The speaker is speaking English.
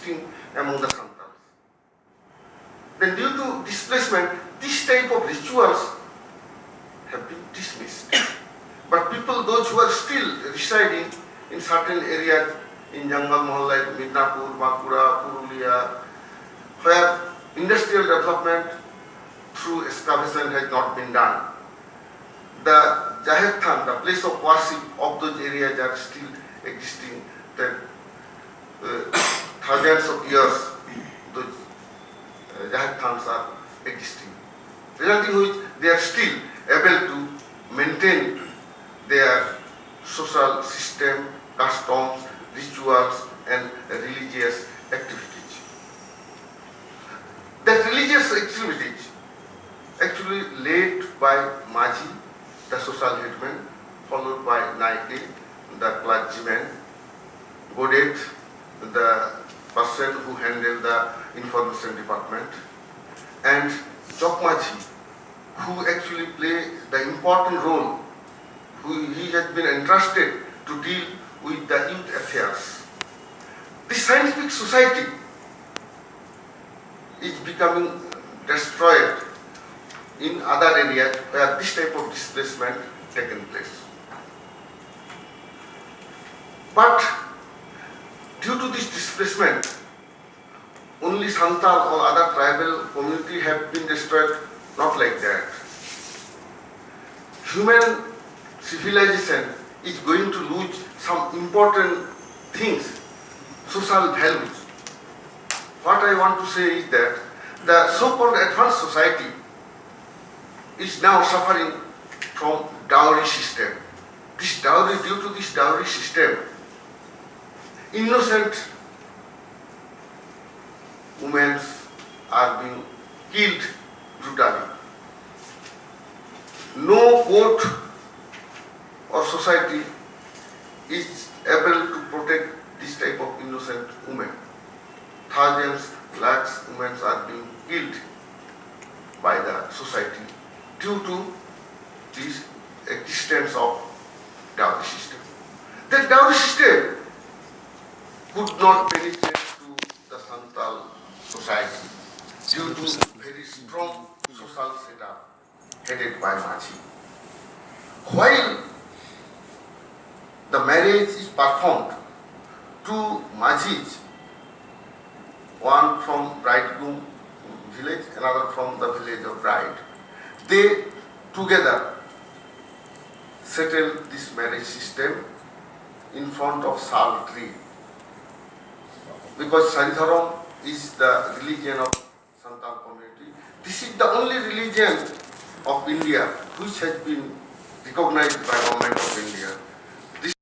existing among the Santals. Then due to displacement, this type of rituals have been dismissed. But people, those who are still residing in certain areas in Jangal Mahal like Midnapur, Bankura, Purulia, where industrial development through excavation has not been done, the Jaher Than, the place of worship of those areas are still existing. That thousands of years those Jaher Thans are existing, resulting which they are still able to maintain their social system, customs, rituals and religious activities. That religious activities actually led by Maji, the social headman, followed by Naike, the clergyman, Godet, the person who handled the information department, and Chokmaji, who actually play the important role, he has been entrusted to deal with the youth affairs. This scientific society is becoming destroyed in other areas where this type of displacement taken place. But due to this displacement, only Santal or other tribal community have been destroyed, not like that. Human civilization is going to lose some important things, social values. What I want to say is that the so-called advanced society is now suffering from dowry system. This dowry, due to this dowry system, innocent women are being killed brutally. No court or society is able to protect this type of innocent women. Thousands, lakhs of women are being killed by the society due to this existence of dowry system. The dowry system could not penetrate to the Santal society due to very strong social setup headed by Maji. While the marriage is performed, two Majis, one from bridegroom village, another from the village of bride, they together settle this marriage system in front of Sal tree. Because Saridharam is the religion of Santal community. This is the only religion of India which has been recognized by Government of India.